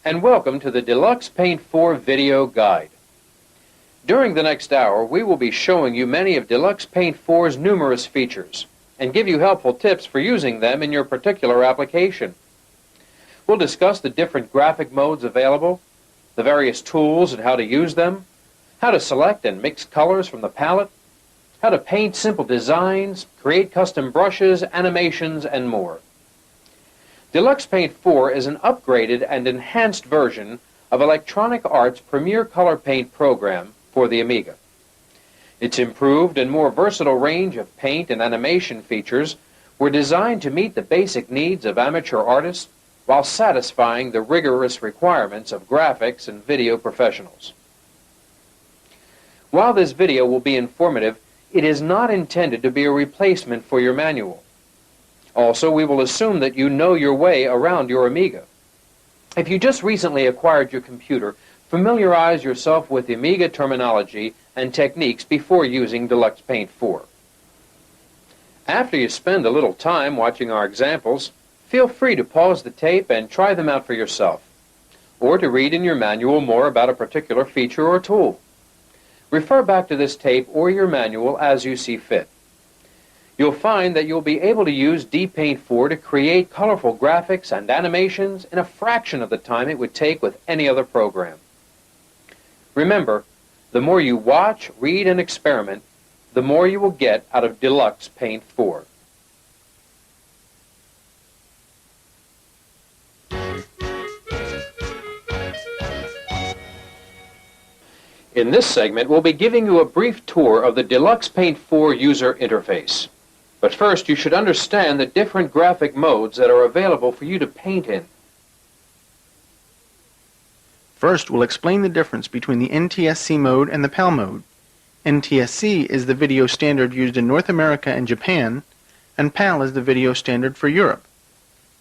and welcome to the Deluxe Paint 4 video guide. During the next hour, we will be showing you many of Deluxe Paint 4's numerous features and give you helpful tips for using them in your particular application. We'll discuss the different graphic modes available, the various tools and how to use them, how to select and mix colors from the palette, how to paint simple designs, create custom brushes, animations, and more. Deluxe Paint 4 is an upgraded and enhanced version of Electronic Arts' Premier Color Paint program for the AMIGA. Its improved and more versatile range of paint and animation features were designed to meet the basic needs of amateur artists while satisfying the rigorous requirements of graphics and video professionals. While this video will be informative, it is not intended to be a replacement for your manual. Also, we will assume that you know your way around your AMIGA. If you just recently acquired your computer, familiarize yourself with the AMIGA terminology and techniques before using Deluxe Paint 4. After you spend a little time watching our examples, feel free to pause the tape and try them out for yourself, or to read in your manual more about a particular feature or tool. Refer back to this tape or your manual as you see fit. You'll find that you'll be able to use DPaint 4 to create colorful graphics and animations in a fraction of the time it would take with any other program. Remember, the more you watch, read, and experiment, the more you will get out of Deluxe Paint 4. In this segment, we'll be giving you a brief tour of the Deluxe Paint 4 user interface. But first, you should understand the different graphic modes that are available for you to paint in. First, we'll explain the difference between the NTSC mode and the PAL mode. NTSC is the video standard used in North America and Japan, and PAL is the video standard for Europe.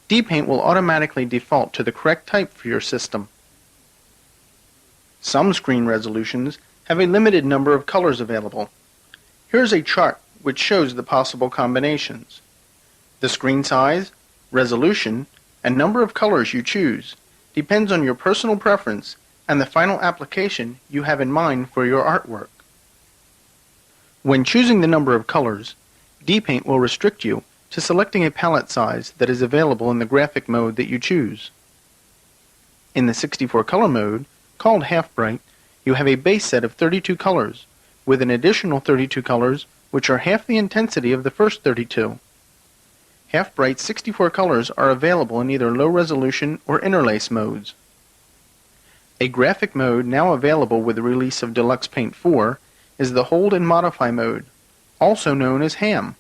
DPaint will automatically default to the correct type for your system. Some screen resolutions have a limited number of colors available. Here's a chart which shows the possible combinations. The screen size, resolution, and number of colors you choose depends on your personal preference and the final application you have in mind for your artwork. When choosing the number of colors, DPaint will restrict you to selecting a palette size that is available in the graphic mode that you choose. In the 64 color mode, called Half Bright, you have a base set of 32 colors, with an additional 32 colors which are half the intensity of the first 32. Half Bright's 64 colors are available in either low resolution or interlace modes. A graphic mode now available with the release of Deluxe Paint 4 is the Hold and Modify mode, also known as HAM.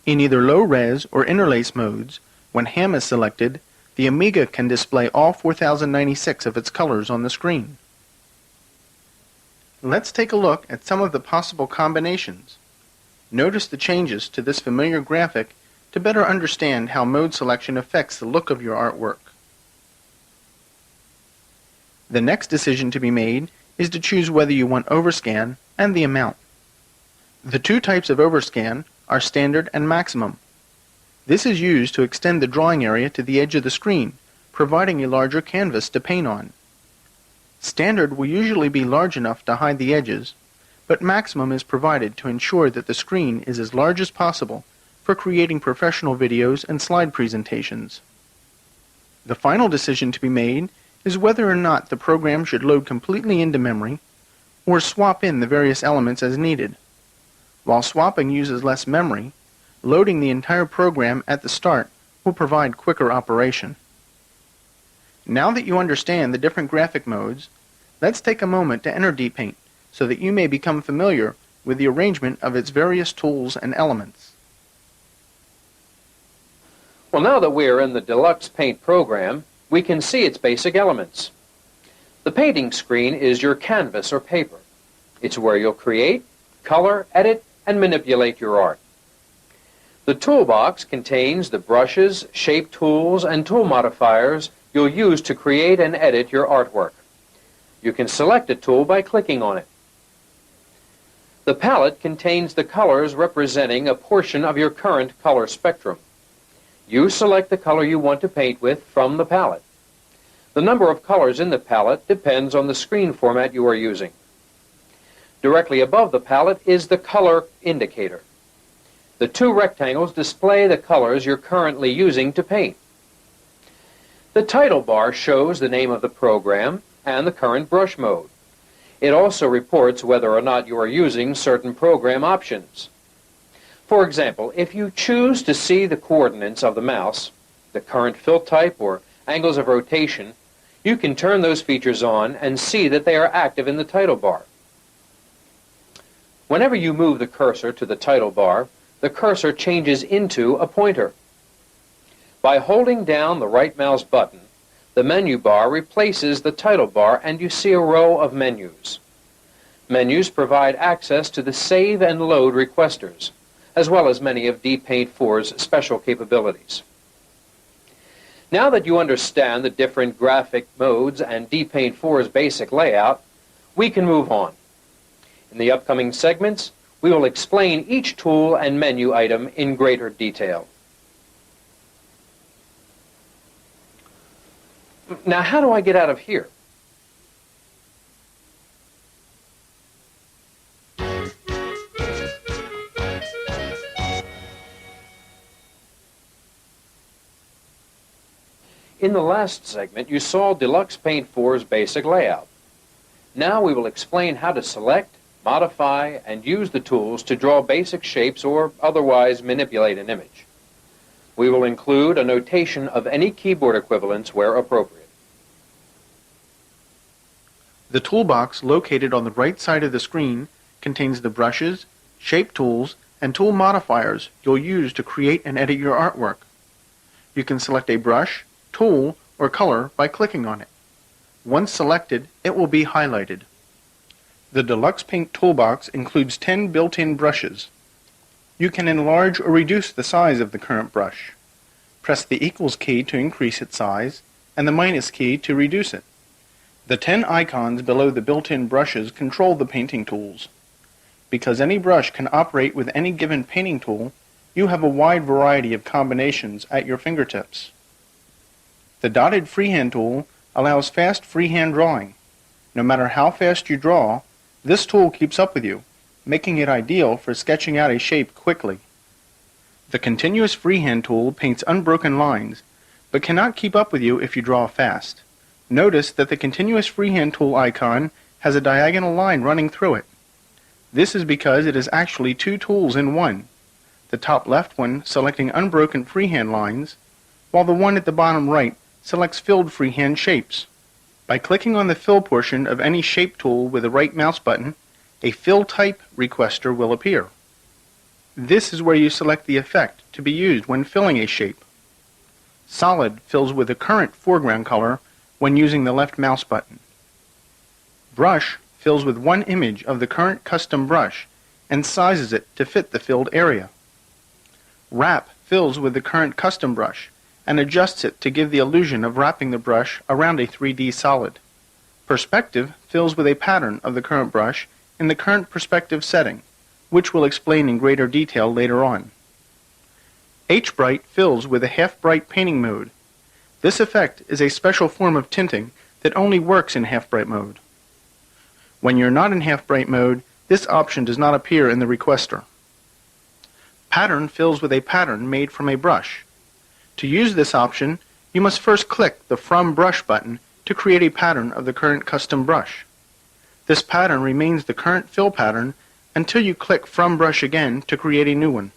In either low res or interlace modes, when HAM is selected, the AMIGA can display all 4096 of its colors on the screen. Let's take a look at some of the possible combinations. Notice the changes to this familiar graphic to better understand how mode selection affects the look of your artwork. The next decision to be made is to choose whether you want overscan and the amount. The two types of overscan are standard and maximum. This is used to extend the drawing area to the edge of the screen, providing a larger canvas to paint on. Standard will usually be large enough to hide the edges, but maximum is provided to ensure that the screen is as large as possible for creating professional videos and slide presentations. The final decision to be made is whether or not the program should load completely into memory or swap in the various elements as needed. While swapping uses less memory, loading the entire program at the start will provide quicker operation. Now that you understand the different graphic modes, let's take a moment to enter DPaint so that you may become familiar with the arrangement of its various tools and elements. Well, now that we are in the Deluxe Paint program, we can see its basic elements. The painting screen is your canvas or paper. It's where you'll create, color, edit, and manipulate your art. The toolbox contains the brushes, shape tools, and tool modifiers you'll use to create and edit your artwork. You can select a tool by clicking on it. The palette contains the colors representing a portion of your current color spectrum. You select the color you want to paint with from the palette. The number of colors in the palette depends on the screen format you are using. Directly above the palette is the color indicator. The two rectangles display the colors you're currently using to paint. The title bar shows the name of the program and the current brush mode. It also reports whether or not you are using certain program options. For example, if you choose to see the coordinates of the mouse, the current fill type, or angles of rotation, you can turn those features on and see that they are active in the title bar. Whenever you move the cursor to the title bar, the cursor changes into a pointer. By holding down the right mouse button, the menu bar replaces the title bar and you see a row of menus. Menus provide access to the save and load requesters, as well as many of DPaint 4's special capabilities. Now that you understand the different graphic modes and DPaint 4's basic layout, we can move on. In the upcoming segments, we will explain each tool and menu item in greater detail. Now, how do I get out of here? In the last segment, you saw Deluxe Paint 4's basic layout. Now we will explain how to select, modify, and use the tools to draw basic shapes or otherwise manipulate an image. We will include a notation of any keyboard equivalents where appropriate. The toolbox located on the right side of the screen contains the brushes, shape tools, and tool modifiers you'll use to create and edit your artwork. You can select a brush, tool, or color by clicking on it. Once selected, it will be highlighted. The Deluxe Paint toolbox includes 10 built-in brushes. You can enlarge or reduce the size of the current brush. Press the equals key to increase its size and the minus key to reduce it. The 10 icons below the built-in brushes control the painting tools. Because any brush can operate with any given painting tool, you have a wide variety of combinations at your fingertips. The dotted freehand tool allows fast freehand drawing. No matter how fast you draw, this tool keeps up with you, making it ideal for sketching out a shape quickly. The continuous freehand tool paints unbroken lines, but cannot keep up with you if you draw fast. Notice that the continuous freehand tool icon has a diagonal line running through it. This is because it is actually two tools in one, the top left one selecting unbroken freehand lines, while the one at the bottom right selects filled freehand shapes. By clicking on the fill portion of any shape tool with the right mouse button, a fill type requester will appear. This is where you select the effect to be used when filling a shape. Solid fills with the current foreground color when using the left mouse button. Brush fills with one image of the current custom brush and sizes it to fit the filled area. Wrap fills with the current custom brush and adjusts it to give the illusion of wrapping the brush around a 3D solid. Perspective fills with a pattern of the current brush in the current perspective setting, which we'll explain in greater detail later on. H-Bright fills with a half-bright painting mode. This effect is a special form of tinting that only works in half-bright mode. When you're not in half-bright mode, this option does not appear in the requester. Pattern fills with a pattern made from a brush. To use this option, you must first click the From Brush button to create a pattern of the current custom brush. This pattern remains the current fill pattern until you click From Brush again to create a new one.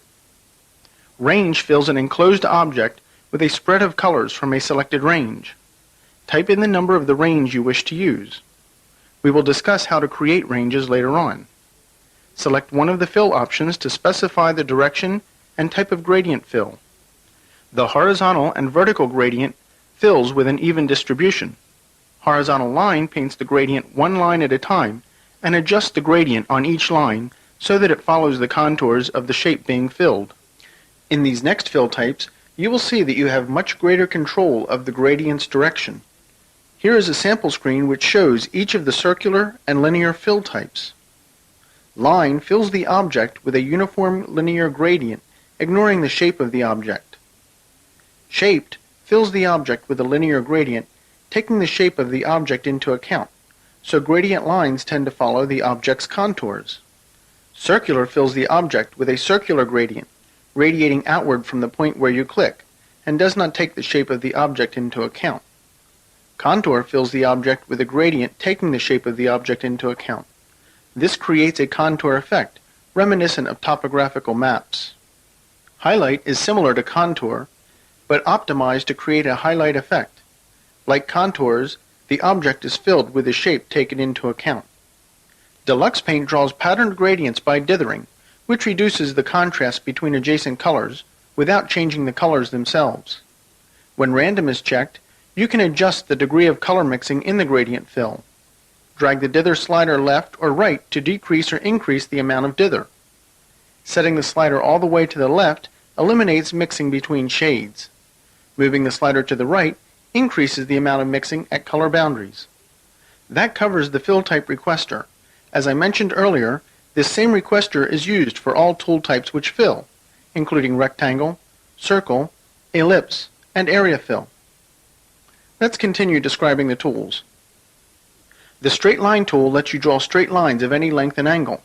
Range fills an enclosed object with a spread of colors from a selected range. Type in the number of the range you wish to use. We will discuss how to create ranges later on. Select one of the fill options to specify the direction and type of gradient fill. The horizontal and vertical gradient fills with an even distribution. Horizontal line paints the gradient one line at a time and adjusts the gradient on each line so that it follows the contours of the shape being filled. In these next fill types, you will see that you have much greater control of the gradient's direction. Here is a sample screen which shows each of the circular and linear fill types. Line fills the object with a uniform linear gradient, ignoring the shape of the object. Shaped fills the object with a linear gradient, taking the shape of the object into account, so gradient lines tend to follow the object's contours. Circular fills the object with a circular gradient, radiating outward from the point where you click, and does not take the shape of the object into account. Contour fills the object with a gradient taking the shape of the object into account. This creates a contour effect, reminiscent of topographical maps. Highlight is similar to contour, but optimized to create a highlight effect. Like contours, the object is filled with the shape taken into account. Deluxe paint draws patterned gradients by dithering, which reduces the contrast between adjacent colors without changing the colors themselves. When random is checked, you can adjust the degree of color mixing in the gradient fill. Drag the dither slider left or right to decrease or increase the amount of dither. Setting the slider all the way to the left eliminates mixing between shades. Moving the slider to the right increases the amount of mixing at color boundaries. That covers the fill type requester. As I mentioned earlier, this same requester is used for all tool types which fill, including rectangle, circle, ellipse, and area fill. Let's continue describing the tools. The straight line tool lets you draw straight lines of any length and angle.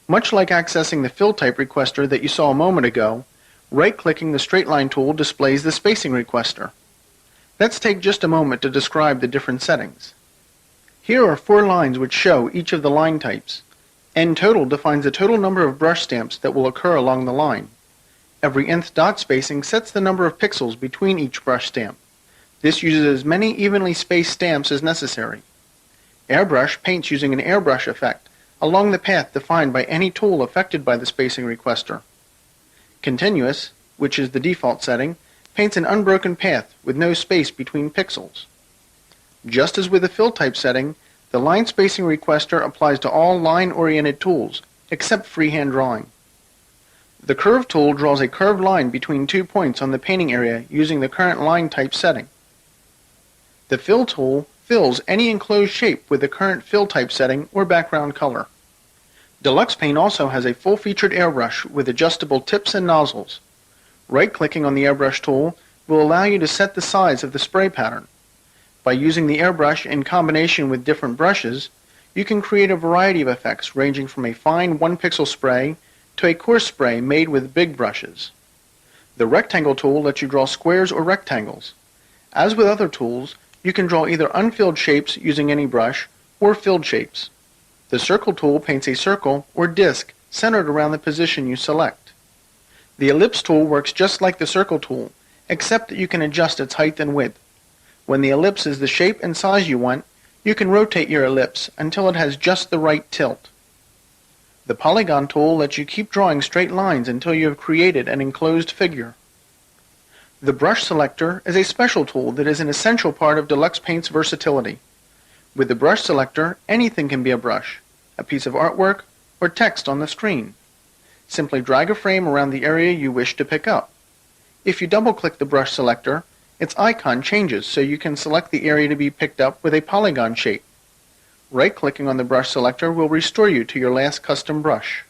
Much like accessing the fill type requester that you saw a moment ago, right-clicking the straight line tool displays the spacing requester. Let's take just a moment to describe the different settings. Here are 4 lines which show each of the line types. N total defines the total number of brush stamps that will occur along the line. Every nth dot spacing sets the number of pixels between each brush stamp. This uses as many evenly spaced stamps as necessary. Airbrush paints using an airbrush effect along the path defined by any tool affected by the spacing requester. Continuous, which is the default setting, paints an unbroken path with no space between pixels. Just as with the fill type setting, the line spacing requester applies to all line-oriented tools, except freehand drawing. The curve tool draws a curved line between 2 points on the painting area using the current line type setting. The fill tool fills any enclosed shape with the current fill type setting or background color. Deluxe Paint also has a full-featured airbrush with adjustable tips and nozzles. Right-clicking on the airbrush tool will allow you to set the size of the spray pattern. By using the airbrush in combination with different brushes, you can create a variety of effects ranging from a fine 1-pixel spray to a coarse spray made with big brushes. The rectangle tool lets you draw squares or rectangles. As with other tools, you can draw either unfilled shapes using any brush or filled shapes. The circle tool paints a circle or disc centered around the position you select. The ellipse tool works just like the circle tool, except that you can adjust its height and width. When the ellipse is the shape and size you want, you can rotate your ellipse until it has just the right tilt. The polygon tool lets you keep drawing straight lines until you have created an enclosed figure. The brush selector is a special tool that is an essential part of Deluxe Paint's versatility. With the brush selector, anything can be a brush, a piece of artwork, or text on the screen. Simply drag a frame around the area you wish to pick up. If you double-click the brush selector, its icon changes so you can select the area to be picked up with a polygon shape. Right-clicking on the brush selector will restore you to your last custom brush.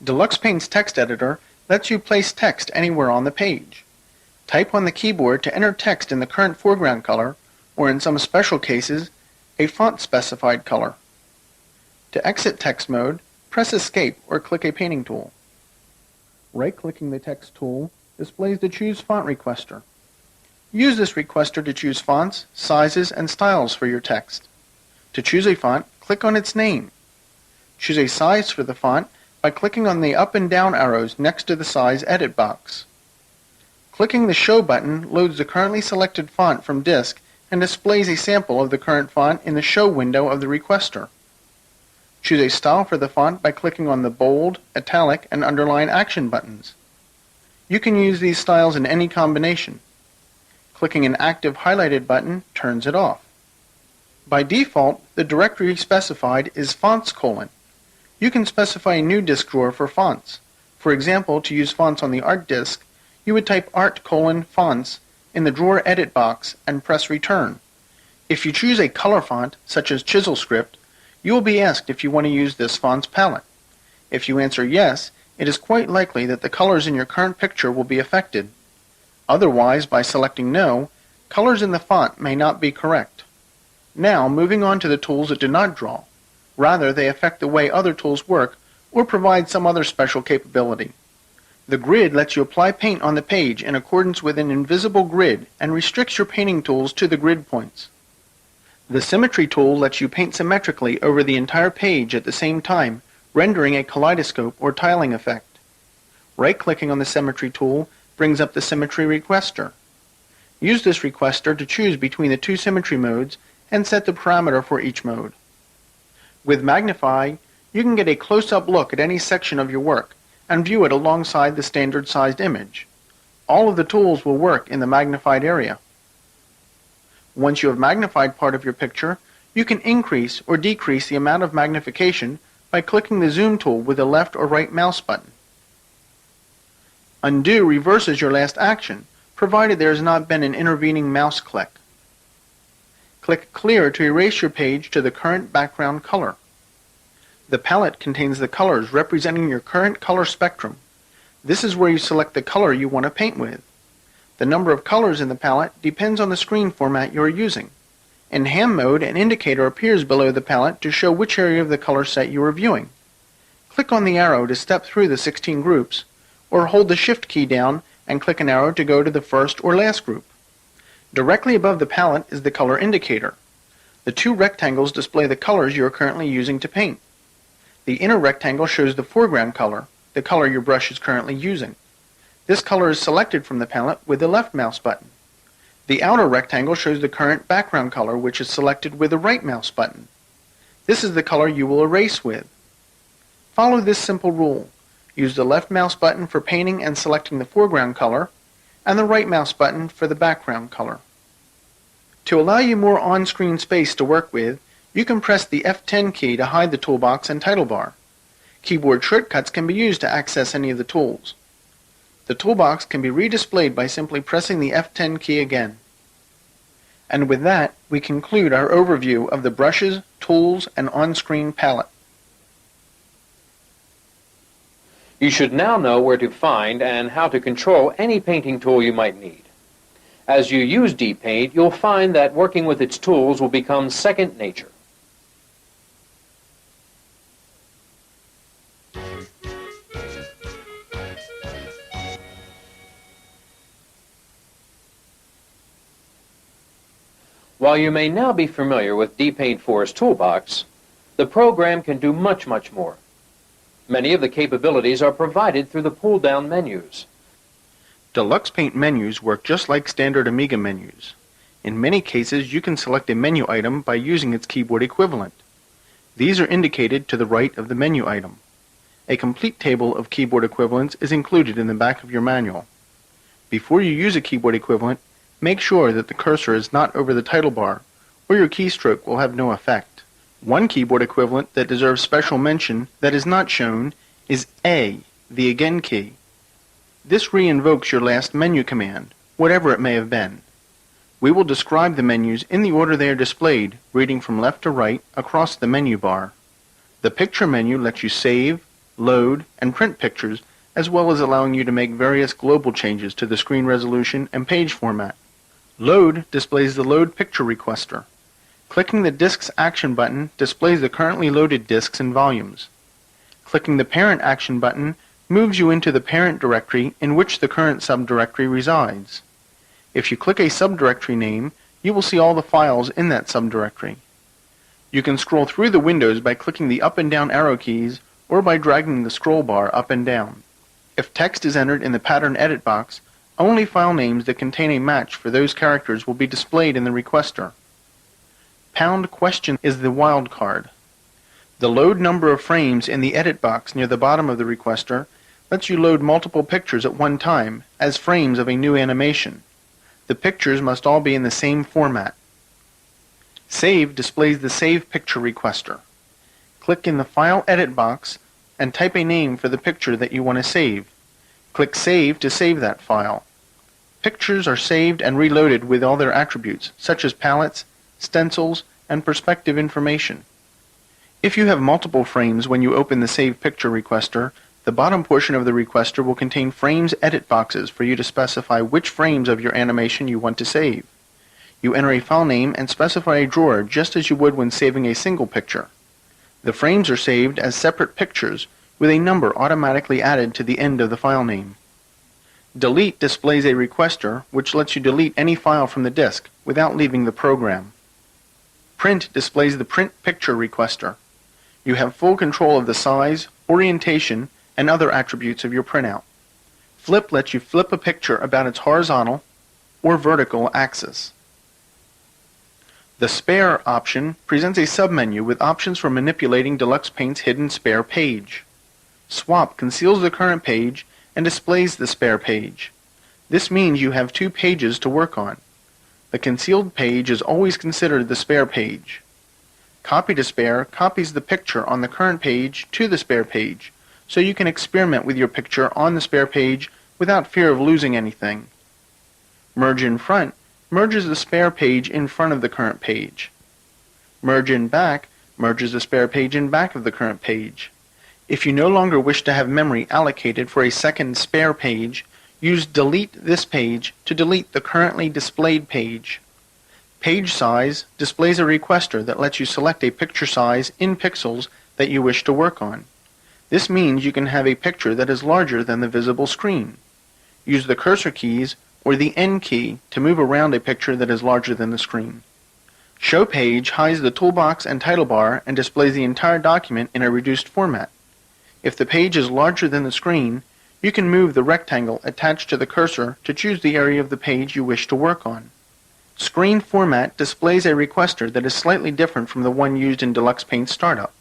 Deluxe Paint's text editor lets you place text anywhere on the page. Type on the keyboard to enter text in the current foreground color, or in some special cases, a font-specified color. To exit text mode, press Escape or click a painting tool. Right-clicking the text tool displays the Choose Font requester. Use this requester to choose fonts, sizes, and styles for your text. To choose a font, click on its name. Choose a size for the font by clicking on the up and down arrows next to the size edit box. Clicking the Show button loads the currently selected font from disk and displays a sample of the current font in the Show window of the requester. Choose a style for the font by clicking on the bold, italic, and underline action buttons. You can use these styles in any combination. Clicking an active highlighted button turns it off. By default, the directory specified is fonts:. You can specify a new disk drawer for fonts. For example, to use fonts on the art disk, you would type art:fonts in the drawer edit box and press return. If you choose a color font, such as Chisel Script, you will be asked if you want to use this font's palette. If you answer yes, it is quite likely that the colors in your current picture will be affected. Otherwise, by selecting no, colors in the font may not be correct. Now, moving on to the tools that do not draw. Rather, they affect the way other tools work or provide some other special capability. The grid lets you apply paint on the page in accordance with an invisible grid and restricts your painting tools to the grid points. The Symmetry tool lets you paint symmetrically over the entire page at the same time, rendering a kaleidoscope or tiling effect. Right-clicking on the Symmetry tool brings up the Symmetry requester. Use this requester to choose between the two symmetry modes and set the parameter for each mode. With Magnify, you can get a close-up look at any section of your work and view it alongside the standard-sized image. All of the tools will work in the magnified area. Once you have magnified part of your picture, you can increase or decrease the amount of magnification by clicking the Zoom tool with the left or right mouse button. Undo reverses your last action, provided there has not been an intervening mouse click. Click Clear to erase your page to the current background color. The palette contains the colors representing your current color spectrum. This is where you select the color you want to paint with. The number of colors in the palette depends on the screen format you are using. In Hand mode, an indicator appears below the palette to show which area of the color set you are viewing. Click on the arrow to step through the 16 groups, or hold the Shift key down and click an arrow to go to the first or last group. Directly above the palette is the color indicator. The two rectangles display the colors you are currently using to paint. The inner rectangle shows the foreground color, the color your brush is currently using. This color is selected from the palette with the left mouse button. The outer rectangle shows the current background color, which is selected with the right mouse button. This is the color you will erase with. Follow this simple rule. Use the left mouse button for painting and selecting the foreground color, and the right mouse button for the background color. To allow you more on-screen space to work with, you can press the F10 key to hide the toolbox and title bar. Keyboard shortcuts can be used to access any of the tools. The toolbox can be redisplayed by simply pressing the F10 key again. And with that, we conclude our overview of the brushes, tools, and on-screen palette. You should now know where to find and how to control any painting tool you might need. As you use dPaint, you'll find that working with its tools will become second nature. While you may now be familiar with dPaint 4's toolbox, the program can do much more. Many of the capabilities are provided through the pull-down menus. Deluxe Paint menus work just like standard AMIGA menus. In many cases, you can select a menu item by using its keyboard equivalent. These are indicated to the right of the menu item. A complete table of keyboard equivalents is included in the back of your manual. Before you use a keyboard equivalent, make sure that the cursor is not over the title bar, or your keystroke will have no effect. One keyboard equivalent that deserves special mention that is not shown is A, the Again key. This re-invokes your last menu command, whatever it may have been. We will describe the menus in the order they are displayed, reading from left to right across the menu bar. The Picture menu lets you save, load, and print pictures, as well as allowing you to make various global changes to the screen resolution and page format. Load displays the Load Picture requester. Clicking the Disks action button displays the currently loaded disks and volumes. Clicking the Parent action button moves you into the parent directory in which the current subdirectory resides. If you click a subdirectory name, you will see all the files in that subdirectory. You can scroll through the windows by clicking the up and down arrow keys or by dragging the scroll bar up and down. If text is entered in the pattern edit box, only file names that contain a match for those characters will be displayed in the requester. # is the wildcard. The load number of frames in the edit box near the bottom of the requester lets you load multiple pictures at one time as frames of a new animation. The pictures must all be in the same format. Save displays the Save Picture requester. Click in the File Edit box and type a name for the picture that you want to save. Click Save to save that file. Pictures are saved and reloaded with all their attributes, such as palettes, stencils, and perspective information. If you have multiple frames when you open the Save Picture requester, the bottom portion of the requester will contain frames edit boxes for you to specify which frames of your animation you want to save. You enter a file name and specify a drawer just as you would when saving a single picture. The frames are saved as separate pictures with a number automatically added to the end of the file name. Delete displays a requester which lets you delete any file from the disk without leaving the program. Print displays the print picture requester. You have full control of the size, orientation, and other attributes of your printout. Flip lets you flip a picture about its horizontal or vertical axis. The Spare option presents a submenu with options for manipulating Deluxe Paint's hidden spare page. Swap conceals the current page and displays the spare page. This means you have two pages to work on. The concealed page is always considered the spare page. Copy to Spare copies the picture on the current page to the spare page, so you can experiment with your picture on the spare page without fear of losing anything. Merge in Front merges the spare page in front of the current page. Merge in Back merges the spare page in back of the current page. If you no longer wish to have memory allocated for a second spare page, use Delete this page to delete the currently displayed page. Page Size displays a requester that lets you select a picture size in pixels that you wish to work on. This means you can have a picture that is larger than the visible screen. Use the cursor keys or the N key to move around a picture that is larger than the screen. Show Page hides the toolbox and title bar and displays the entire document in a reduced format. If the page is larger than the screen, you can move the rectangle attached to the cursor to choose the area of the page you wish to work on. Screen Format displays a requester that is slightly different from the one used in Deluxe Paint Startup.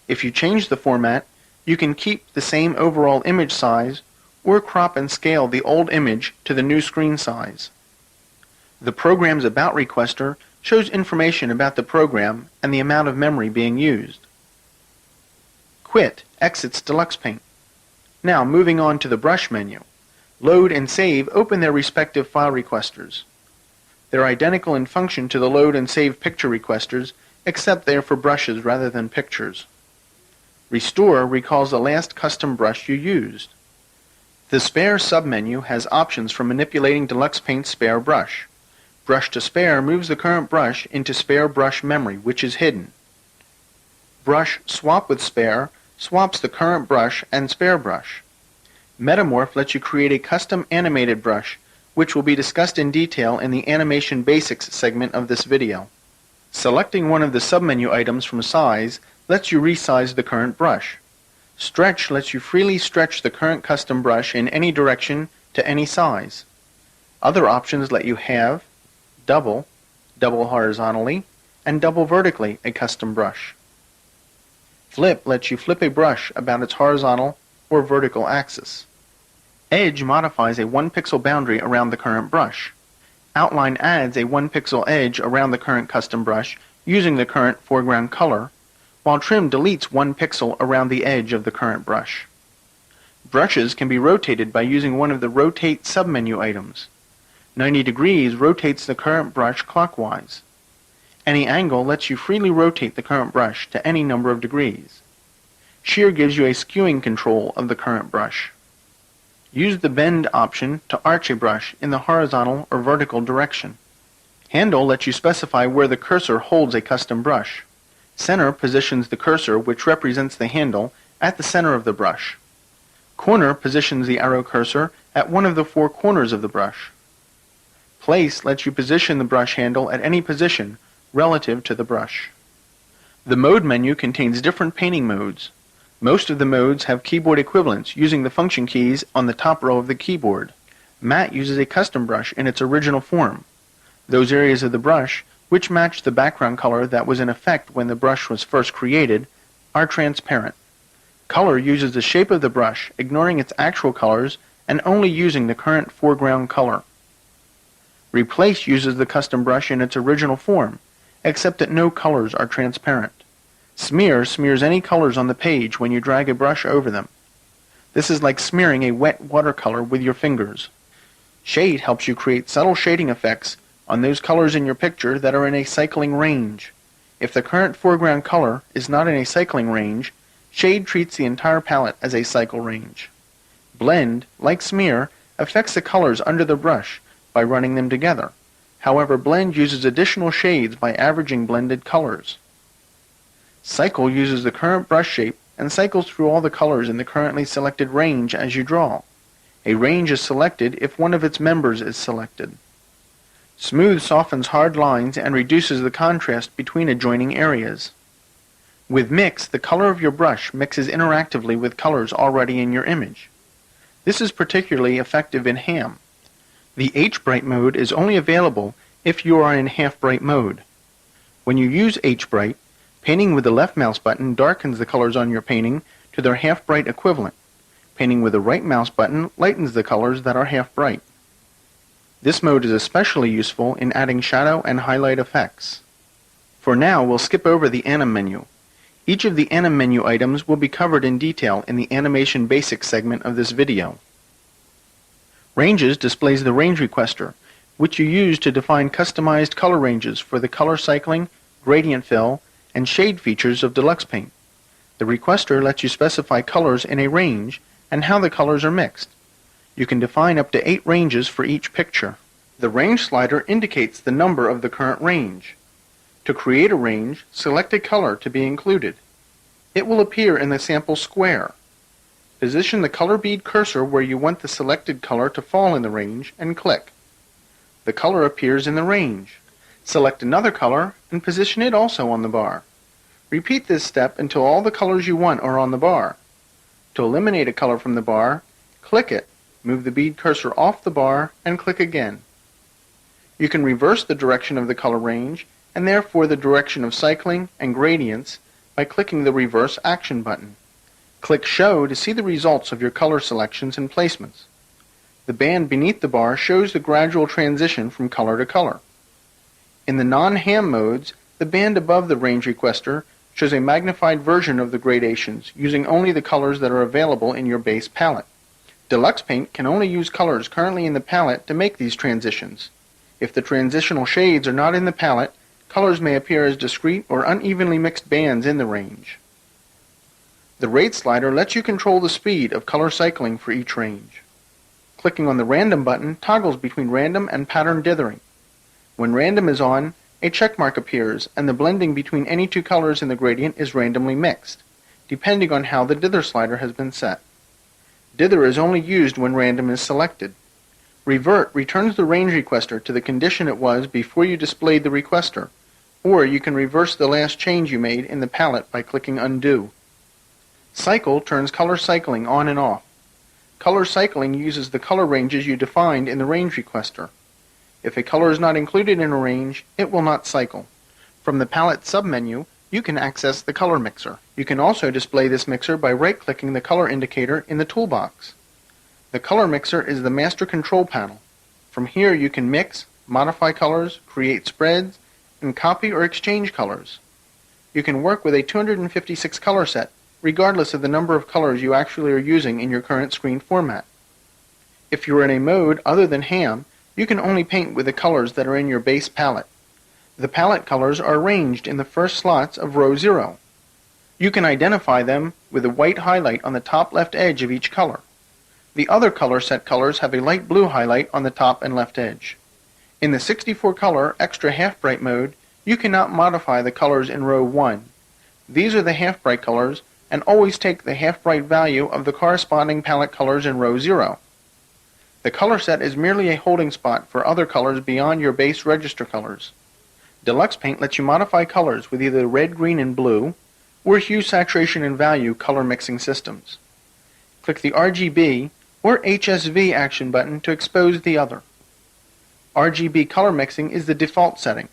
If you change the format, you can keep the same overall image size or crop and scale the old image to the new screen size. The Program's About requester shows information about the program and the amount of memory being used. Quit exits Deluxe Paint. Now moving on to the Brush menu. Load and Save open their respective file requesters. They're identical in function to the Load and Save picture requesters, except they are for brushes rather than pictures. Restore recalls the last custom brush you used. The Spare submenu has options for manipulating Deluxe Paint's spare brush. Brush to Spare moves the current brush into spare brush memory, which is hidden. Brush Swap with Spare swaps the current brush and spare brush. Metamorph lets you create a custom animated brush, which will be discussed in detail in the Animation Basics segment of this video. Selecting one of the submenu items from Size lets you resize the current brush. Stretch lets you freely stretch the current custom brush in any direction to any size. Other options let you have, double horizontally, and double vertically a custom brush. Flip lets you flip a brush about its horizontal or vertical axis. Edge modifies a 1-pixel boundary around the current brush. Outline adds a 1-pixel edge around the current custom brush using the current foreground color, while Trim deletes 1 pixel around the edge of the current brush. Brushes can be rotated by using one of the Rotate submenu items. 90 degrees rotates the current brush clockwise. Any angle lets you freely rotate the current brush to any number of degrees. Shear gives you a skewing control of the current brush. Use the Bend option to arch a brush in the horizontal or vertical direction. Handle lets you specify where the cursor holds a custom brush. Center positions the cursor, which represents the handle, at the center of the brush. Corner positions the arrow cursor at one of the 4 corners of the brush. Place lets you position the brush handle at any position relative to the brush. The Mode menu contains different painting modes. Most of the modes have keyboard equivalents using the function keys on the top row of the keyboard. Matte uses a custom brush in its original form. Those areas of the brush which match the background color that was in effect when the brush was first created are transparent. Color uses the shape of the brush, ignoring its actual colors and only using the current foreground color. Replace uses the custom brush in its original form, except that no colors are transparent. Smear smears any colors on the page when you drag a brush over them. This is like smearing a wet watercolor with your fingers. Shade helps you create subtle shading effects on those colors in your picture that are in a cycling range. If the current foreground color is not in a cycling range, Shade treats the entire palette as a cycle range. Blend, like Smear, affects the colors under the brush by running them together. However, Blend uses additional shades by averaging blended colors. Cycle uses the current brush shape and cycles through all the colors in the currently selected range as you draw. A range is selected if one of its members is selected. Smooth softens hard lines and reduces the contrast between adjoining areas. With Mix, the color of your brush mixes interactively with colors already in your image. This is particularly effective in ham. The H-Bright mode is only available if you are in half-bright mode. When you use H-Bright, painting with the left mouse button darkens the colors on your painting to their half-bright equivalent. Painting with the right mouse button lightens the colors that are half-bright. This mode is especially useful in adding shadow and highlight effects. For now, we'll skip over the Anim menu. Each of the Anim menu items will be covered in detail in the Animation Basics segment of this video. Ranges displays the range requester, which you use to define customized color ranges for the color cycling, gradient fill, and shade features of Deluxe Paint. The requester lets you specify colors in a range and how the colors are mixed. You can define up to 8 ranges for each picture. The range slider indicates the number of the current range. To create a range, select a color to be included. It will appear in the sample square. Position the color bead cursor where you want the selected color to fall in the range and click. The color appears in the range. Select another color and position it also on the bar. Repeat this step until all the colors you want are on the bar. To eliminate a color from the bar, click it, move the bead cursor off the bar, and click again. You can reverse the direction of the color range, and therefore the direction of cycling and gradients, by clicking the Reverse Action button. Click Show to see the results of your color selections and placements. The band beneath the bar shows the gradual transition from color to color. In the non-ham modes, the band above the range requester shows a magnified version of the gradations, using only the colors that are available in your base palette. Deluxe Paint can only use colors currently in the palette to make these transitions. If the transitional shades are not in the palette, colors may appear as discrete or unevenly mixed bands in the range. The Rate slider lets you control the speed of color cycling for each range. Clicking on the Random button toggles between random and pattern dithering. When random is on, a checkmark appears and the blending between any two colors in the gradient is randomly mixed, depending on how the dither slider has been set. Dither is only used when random is selected. Revert returns the range requester to the condition it was before you displayed the requester, or you can reverse the last change you made in the palette by clicking Undo. Cycle turns color cycling on and off. Color cycling uses the color ranges you defined in the range requester. If a color is not included in a range, it will not cycle. From the palette submenu, you can access the color mixer. You can also display this mixer by right-clicking the color indicator in the toolbox. The color mixer is the master control panel. From here you can mix, modify colors, create spreads, and copy or exchange colors. You can work with a 256 color set, regardless of the number of colors you actually are using in your current screen format. If you are in a mode other than ham, you can only paint with the colors that are in your base palette. The palette colors are arranged in the first slots of row 0. You can identify them with a white highlight on the top left edge of each color. The other color set colors have a light blue highlight on the top and left edge. In the 64 color extra half-bright mode, you cannot modify the colors in row 1. These are the half-bright colors, and always take the half-bright value of the corresponding palette colors in row 0. The color set is merely a holding spot for other colors beyond your base register colors. Deluxe Paint lets you modify colors with either red, green, and blue, or hue, saturation, and value color mixing systems. Click the RGB or HSV action button to expose the other. RGB color mixing is the default setting.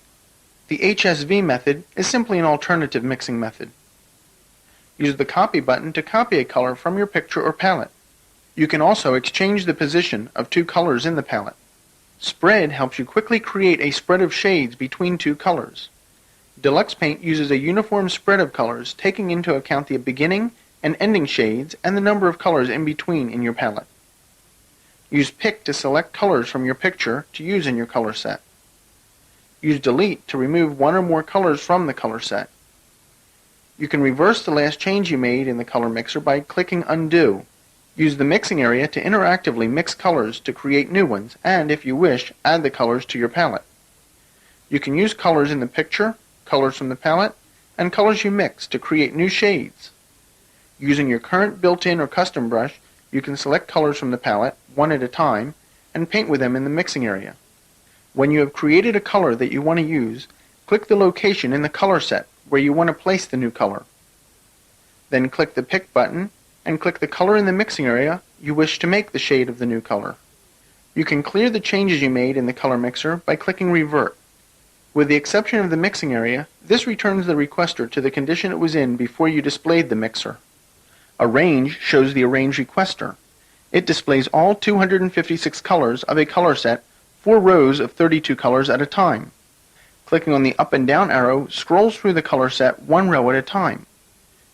The HSV method is simply an alternative mixing method. Use the Copy button to copy a color from your picture or palette. You can also exchange the position of two colors in the palette. Spread helps you quickly create a spread of shades between two colors. Deluxe Paint uses a uniform spread of colors, taking into account the beginning and ending shades and the number of colors in between in your palette. Use Pick to select colors from your picture to use in your color set. Use Delete to remove one or more colors from the color set. You can reverse the last change you made in the color mixer by clicking Undo. Use the mixing area to interactively mix colors to create new ones, and if you wish, add the colors to your palette. You can use colors in the picture, colors from the palette, and colors you mix to create new shades. Using your current built-in or custom brush, you can select colors from the palette, one at a time, and paint with them in the mixing area. When you have created a color that you want to use, click the location in the color set where you want to place the new color. Then click the Pick button and click the color in the mixing area you wish to make the shade of the new color. You can clear the changes you made in the color mixer by clicking Revert. With the exception of the mixing area, this returns the requester to the condition it was in before you displayed the mixer. Arrange shows the Arrange requester. It displays all 256 colors of a color set, 4 rows of 32 colors at a time. Clicking on the up and down arrow scrolls through the color set 1 row at a time.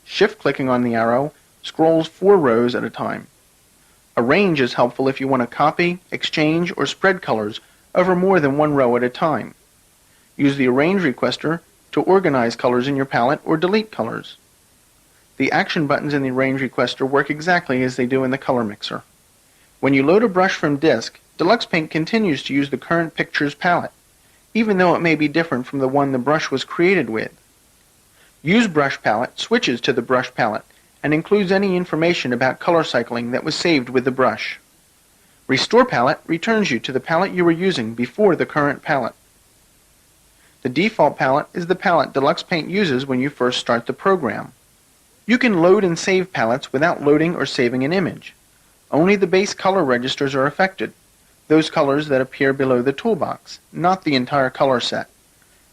Shift-clicking on the arrow scrolls 4 rows at a time. Arrange is helpful if you want to copy, exchange, or spread colors over more than 1 row at a time. Use the Arrange requester to organize colors in your palette or delete colors. The action buttons in the Arrange requester work exactly as they do in the color mixer. When you load a brush from disk, Deluxe Paint continues to use the current picture's palette, even though it may be different from the one the brush was created with. Use Brush Palette switches to the brush palette and includes any information about color cycling that was saved with the brush. Restore Palette returns you to the palette you were using before the current palette. The default palette is the palette Deluxe Paint uses when you first start the program. You can load and save palettes without loading or saving an image. Only the base color registers are affected, those colors that appear below the toolbox, not the entire color set.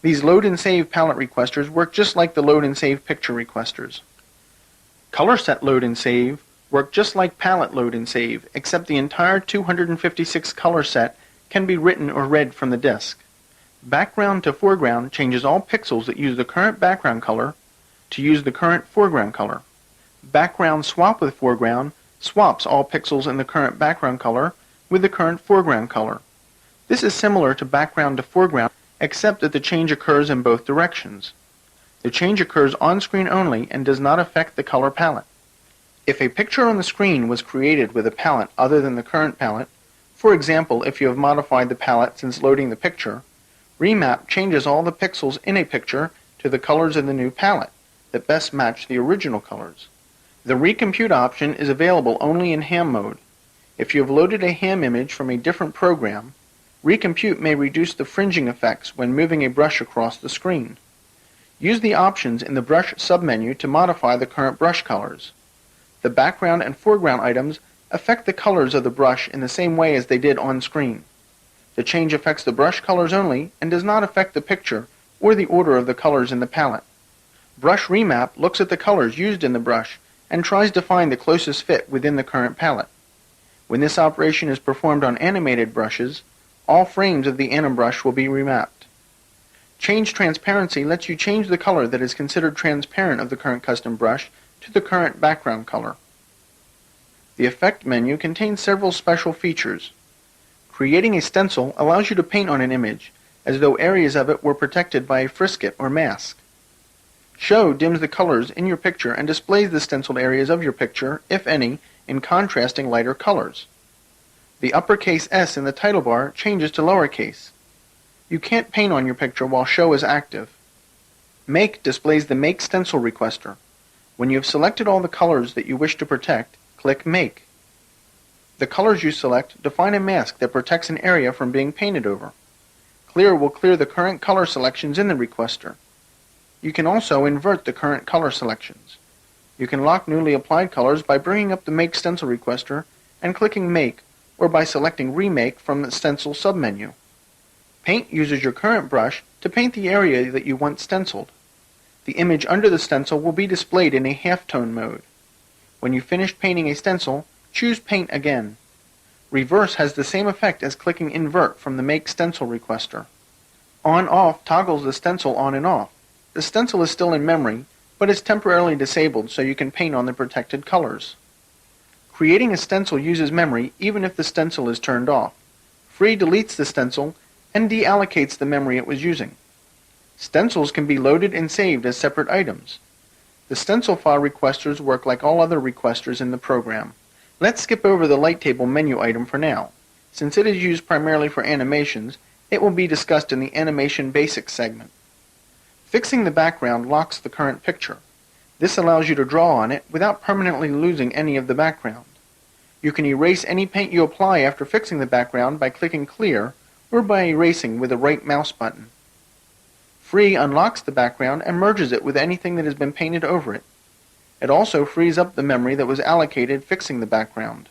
These load and save palette requesters work just like the load and save picture requesters. Color set load and save work just like palette load and save, except the entire 256 color set can be written or read from the disk. Background to foreground changes all pixels that use the current background color to use the current foreground color. Background swap with foreground swaps all pixels in the current background color with the current foreground color. This is similar to background to foreground, except that the change occurs in both directions. The change occurs on screen only and does not affect the color palette. If a picture on the screen was created with a palette other than the current palette, for example, if you have modified the palette since loading the picture, Remap changes all the pixels in a picture to the colors of the new palette that best match the original colors. The Recompute option is available only in ham mode. If you have loaded a ham image from a different program, Recompute may reduce the fringing effects when moving a brush across the screen. Use the options in the Brush submenu to modify the current brush colors. The background and foreground items affect the colors of the brush in the same way as they did on screen. The change affects the brush colors only and does not affect the picture or the order of the colors in the palette. Brush Remap looks at the colors used in the brush and tries to find the closest fit within the current palette. When this operation is performed on animated brushes, all frames of the anim brush will be remapped. Change Transparency lets you change the color that is considered transparent of the current custom brush to the current background color. The Effect menu contains several special features. Creating a stencil allows you to paint on an image as though areas of it were protected by a frisket or mask. Show dims the colors in your picture and displays the stenciled areas of your picture, if any, in contrasting lighter colors. The uppercase S in the title bar changes to lowercase. You can't paint on your picture while Show is active. Make displays the Make Stencil requester. When you have selected all the colors that you wish to protect, click Make. The colors you select define a mask that protects an area from being painted over. Clear will clear the current color selections in the requester. You can also invert the current color selections. You can lock newly applied colors by bringing up the Make Stencil requester and clicking Make, or by selecting Remake from the Stencil submenu. Paint uses your current brush to paint the area that you want stenciled. The image under the stencil will be displayed in a halftone mode. When you finish painting a stencil, choose Paint again. Reverse has the same effect as clicking Invert from the Make Stencil requester. On-Off toggles the stencil on and off. The stencil is still in memory, but is temporarily disabled so you can paint on the protected colors. Creating a stencil uses memory even if the stencil is turned off. Free deletes the stencil and deallocates the memory it was using. Stencils can be loaded and saved as separate items. The stencil file requesters work like all other requesters in the program. Let's skip over the light table menu item for now. Since it is used primarily for animations, It will be discussed in the Animation Basics segment. Fixing the background locks the current picture. This allows you to draw on it without permanently losing any of the background. You can erase any paint you apply after fixing the background by clicking Clear or by erasing with the right mouse button. Free unlocks the background and merges it with anything that has been painted over it. It also frees up the memory that was allocated fixing the background.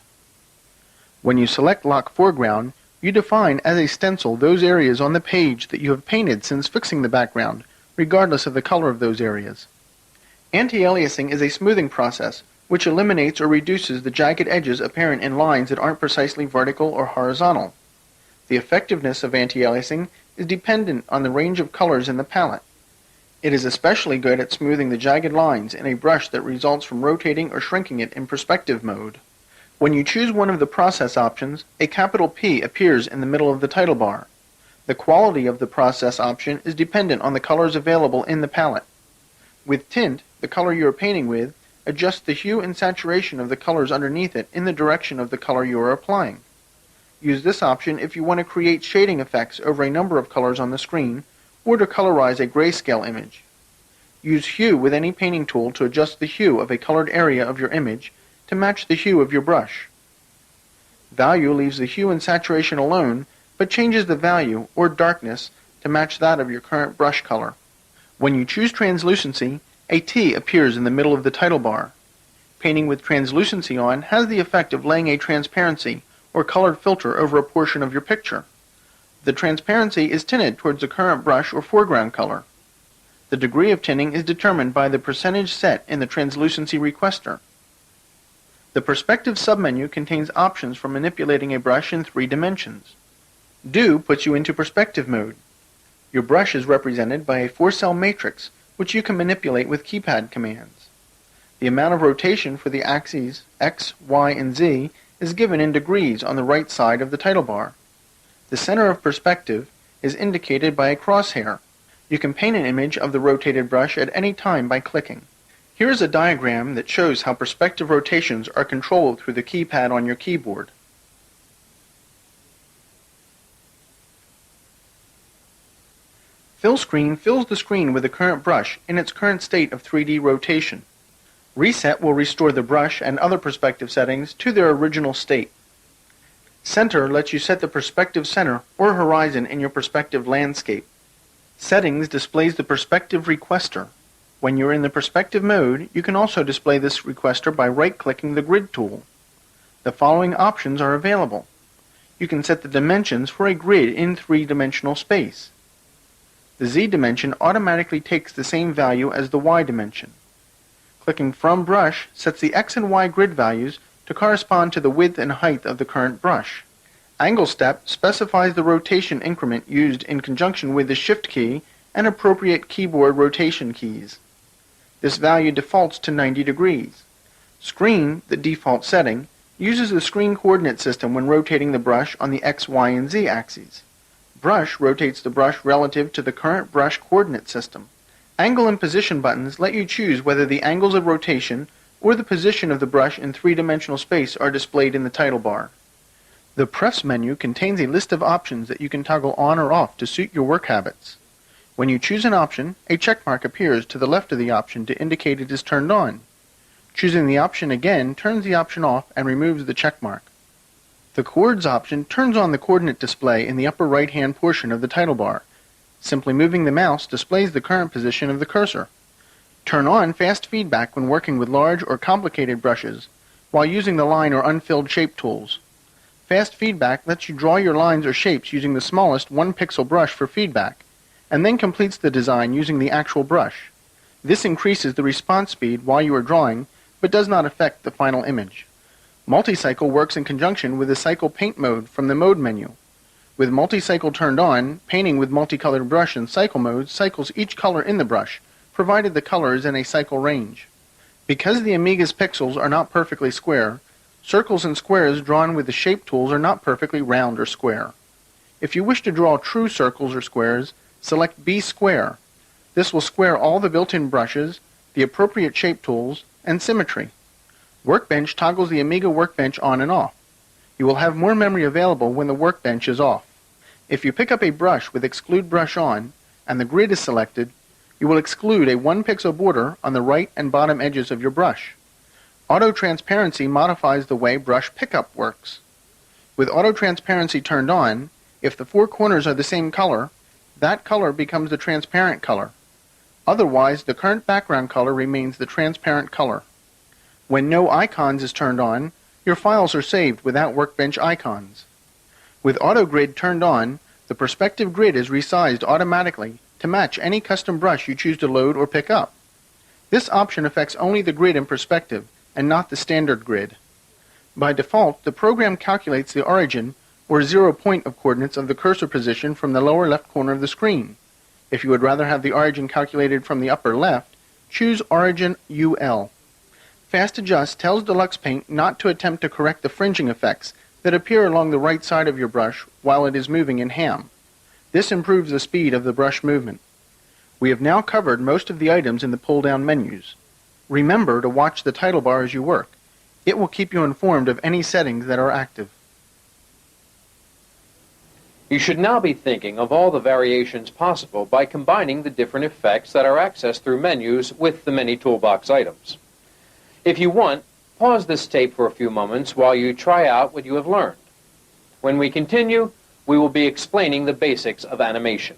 When you select Lock Foreground, you define as a stencil those areas on the page that you have painted since fixing the background, regardless of the color of those areas. Anti-aliasing is a smoothing process which eliminates or reduces the jagged edges apparent in lines that aren't precisely vertical or horizontal. The effectiveness of anti-aliasing is dependent on the range of colors in the palette. It is especially good at smoothing the jagged lines in a brush that results from rotating or shrinking it in perspective mode. When you choose one of the process options, a capital P appears in the middle of the title bar. The quality of the process option is dependent on the colors available in the palette. With tint, the color you are painting with, adjust the hue and saturation of the colors underneath it in the direction of the color you are applying. Use this option if you want to create shading effects over a number of colors on the screen, or to colorize a grayscale image. Use Hue with any painting tool to adjust the hue of a colored area of your image to match the hue of your brush. Value leaves the hue and saturation alone, but changes the value, or darkness, to match that of your current brush color. When you choose translucency, a T appears in the middle of the title bar. Painting with translucency on has the effect of laying a transparency, or colored filter over a portion of your picture. The transparency is tinted towards the current brush or foreground color. The degree of tinting is determined by the percentage set in the translucency requester. The Perspective submenu contains options for manipulating a brush in 3 dimensions. Do puts you into perspective mode. Your brush is represented by a 4-cell matrix, which you can manipulate with keypad commands. The amount of rotation for the axes X, Y, and Z is given in degrees on the right side of the title bar. The center of perspective is indicated by a crosshair. You can paint an image of the rotated brush at any time by clicking. Here is a diagram that shows how perspective rotations are controlled through the keypad on your keyboard. Fill Screen fills the screen with the current brush in its current state of 3D rotation. Reset will restore the brush and other perspective settings to their original state. Center lets you set the perspective center or horizon in your perspective landscape. Settings displays the perspective requester. When you're in the perspective mode, you can also display this requester by right-clicking the grid tool. The following options are available. You can set the dimensions for a grid in 3-dimensional space. The Z dimension automatically takes the same value as the Y dimension. Clicking From Brush sets the X and Y grid values to correspond to the width and height of the current brush. Angle Step specifies the rotation increment used in conjunction with the Shift key and appropriate keyboard rotation keys. This value defaults to 90 degrees. Screen, the default setting, uses the screen coordinate system when rotating the brush on the X, Y, and Z axes. Brush rotates the brush relative to the current brush coordinate system. Angle and position buttons let you choose whether the angles of rotation or the position of the brush in 3-dimensional space are displayed in the title bar. The Prefs menu contains a list of options that you can toggle on or off to suit your work habits. When you choose an option, a checkmark appears to the left of the option to indicate it is turned on. Choosing the option again turns the option off and removes the checkmark. The Coords option turns on the coordinate display in the upper right-hand portion of the title bar. Simply moving the mouse displays the current position of the cursor. Turn on fast feedback when working with large or complicated brushes while using the line or unfilled shape tools. Fast feedback lets you draw your lines or shapes using the smallest 1-pixel brush for feedback, and then completes the design using the actual brush. This increases the response speed while you are drawing, but does not affect the final image. Multi-cycle works in conjunction with the Cycle Paint mode from the Mode menu. With multi-cycle turned on, painting with multicolored brush in cycle mode cycles each color in the brush, provided the color is in a cycle range. Because the AMIGA's pixels are not perfectly square, circles and squares drawn with the shape tools are not perfectly round or square. If you wish to draw true circles or squares, select B Square. This will square all the built-in brushes, the appropriate shape tools, and symmetry. Workbench toggles the AMIGA workbench on and off. You will have more memory available when the workbench is off. If you pick up a brush with Exclude Brush on, and the grid is selected, you will exclude a 1 pixel border on the right and bottom edges of your brush. Auto Transparency modifies the way brush pickup works. With Auto Transparency turned on, if the 4 corners are the same color, that color becomes the transparent color. Otherwise, the current background color remains the transparent color. When no icons is turned on, your files are saved without workbench icons. With Auto Grid turned on, the perspective grid is resized automatically to match any custom brush you choose to load or pick up. This option affects only the grid in perspective and not the standard grid. By default, the program calculates the origin or 0 point of coordinates of the cursor position from the lower left corner of the screen. If you would rather have the origin calculated from the upper left, choose Origin UL. Fast Adjust tells Deluxe Paint not to attempt to correct the fringing effects that appear along the right side of your brush while it is moving in ham. This improves the speed of the brush movement. We have now covered most of the items in the pull-down menus. Remember to watch the title bar as you work. It will keep you informed of any settings that are active. You should now be thinking of all the variations possible by combining the different effects that are accessed through menus with the many toolbox items. If you want, pause this tape for a few moments while you try out what you have learned. When we continue, we will be explaining the basics of animation.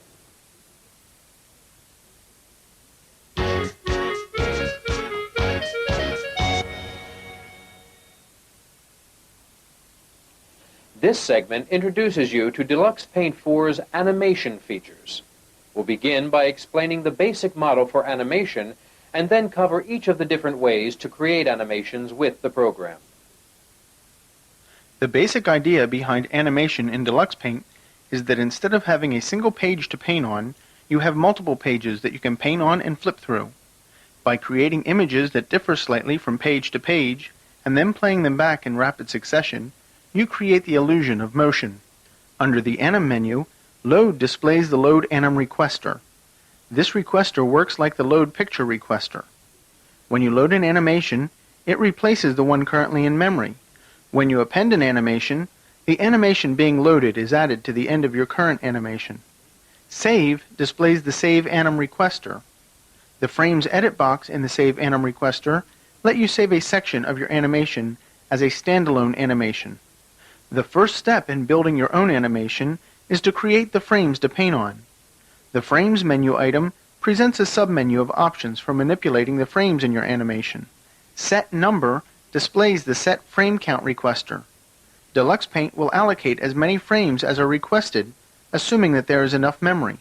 This segment introduces you to Deluxe Paint 4's animation features. We'll begin by explaining the basic model for animation and then cover each of the different ways to create animations with the program. The basic idea behind animation in Deluxe Paint is that instead of having a single page to paint on, you have multiple pages that you can paint on and flip through. By creating images that differ slightly from page to page and then playing them back in rapid succession, you create the illusion of motion. Under the Anim menu, Load displays the Load Anim Requester. This requester works like the Load Picture requester. When you load an animation, it replaces the one currently in memory. When you append an animation, the animation being loaded is added to the end of your current animation. Save displays the Save Anim Requester. The Frames Edit box in the Save Anim Requester let you save a section of your animation as a standalone animation. The first step in building your own animation is to create the frames to paint on. The Frames menu item presents a submenu of options for manipulating the frames in your animation. Set Number displays the Set Frame Count requester. Deluxe Paint will allocate as many frames as are requested, assuming that there is enough memory.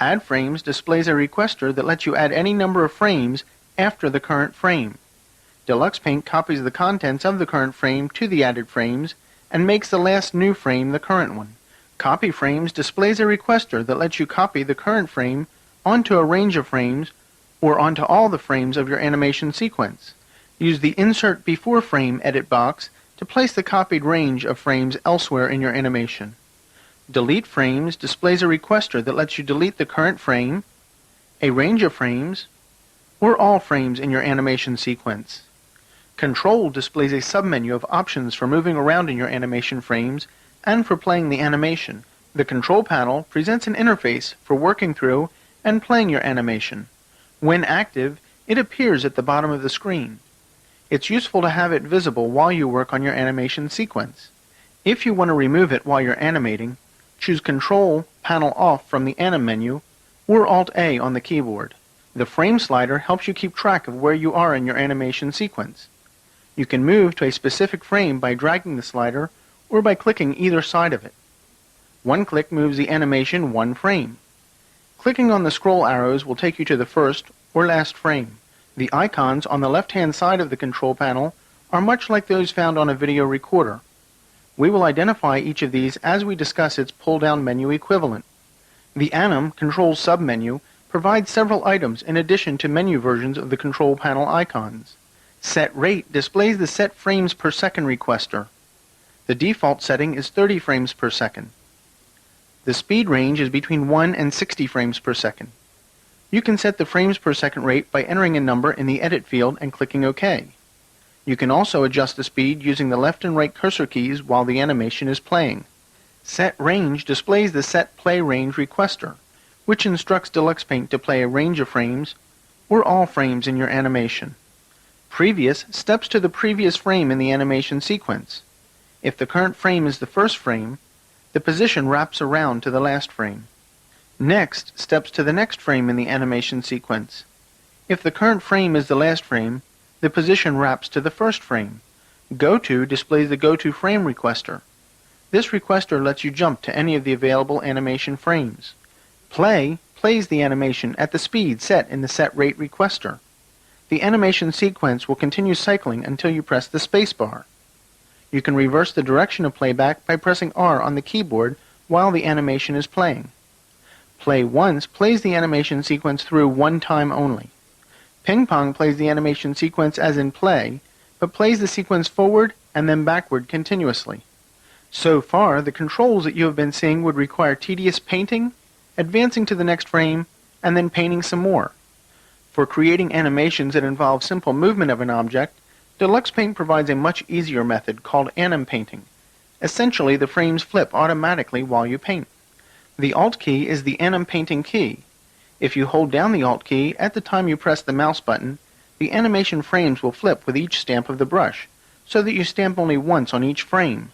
Add Frames displays a requester that lets you add any number of frames after the current frame. Deluxe Paint copies the contents of the current frame to the added frames and makes the last new frame the current one. Copy Frames displays a requester that lets you copy the current frame onto a range of frames or onto all the frames of your animation sequence. Use the Insert Before Frame edit box to place the copied range of frames elsewhere in your animation. Delete Frames displays a requester that lets you delete the current frame, a range of frames, or all frames in your animation sequence. Control displays a submenu of options for moving around in your animation frames and for playing the animation. The Control panel presents an interface for working through and playing your animation. When active, it appears at the bottom of the screen. It's useful to have it visible while you work on your animation sequence. If you want to remove it while you're animating, choose Control Panel Off from the Anim menu or Alt-A on the keyboard. The Frame slider helps you keep track of where you are in your animation sequence. You can move to a specific frame by dragging the slider or by clicking either side of it. One click moves the animation one frame. Clicking on the scroll arrows will take you to the first or last frame. The icons on the left-hand side of the control panel are much like those found on a video recorder. We will identify each of these as we discuss its pull-down menu equivalent. The Anim Control submenu provides several items in addition to menu versions of the control panel icons. Set Rate displays the Set Frames Per Second requester. The default setting is 30 frames per second. The speed range is between 1 and 60 frames per second. You can set the frames per second rate by entering a number in the Edit field and clicking OK. You can also adjust the speed using the left and right cursor keys while the animation is playing. Set Range displays the Set Play Range requester, which instructs Deluxe Paint to play a range of frames or all frames in your animation. Previous steps to the previous frame in the animation sequence. If the current frame is the first frame, the position wraps around to the last frame. Next steps to the next frame in the animation sequence. If the current frame is the last frame, the position wraps to the first frame. Go To displays the Go To Frame requester. This requester lets you jump to any of the available animation frames. Play plays the animation at the speed set in the Set Rate requester. The animation sequence will continue cycling until you press the spacebar. You can reverse the direction of playback by pressing R on the keyboard while the animation is playing. Play Once plays the animation sequence through one time only. Ping Pong plays the animation sequence as in play, but plays the sequence forward and then backward continuously. So far, the controls that you have been seeing would require tedious painting, advancing to the next frame, and then painting some more. For creating animations that involve simple movement of an object, Deluxe Paint provides a much easier method called anim painting. Essentially, the frames flip automatically while you paint. The Alt key is the anim painting key. If you hold down the Alt key at the time you press the mouse button, the animation frames will flip with each stamp of the brush, so that you stamp only once on each frame.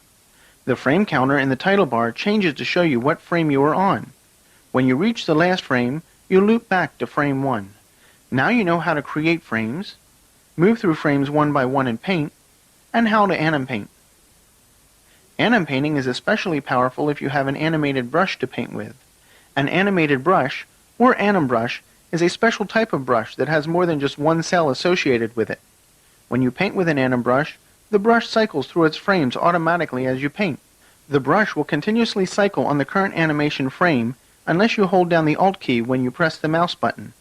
The frame counter in the title bar changes to show you what frame you are on. When you reach the last frame, you loop back to frame 1. Now you know how to create frames, move through frames one by one in Paint, and how to anim paint. Anim painting is especially powerful if you have an animated brush to paint with. An animated brush, or anim brush, is a special type of brush that has more than just one cell associated with it. When you paint with an anim brush, the brush cycles through its frames automatically as you paint. The brush will continuously cycle on the current animation frame unless you hold down the Alt key when you press the mouse button,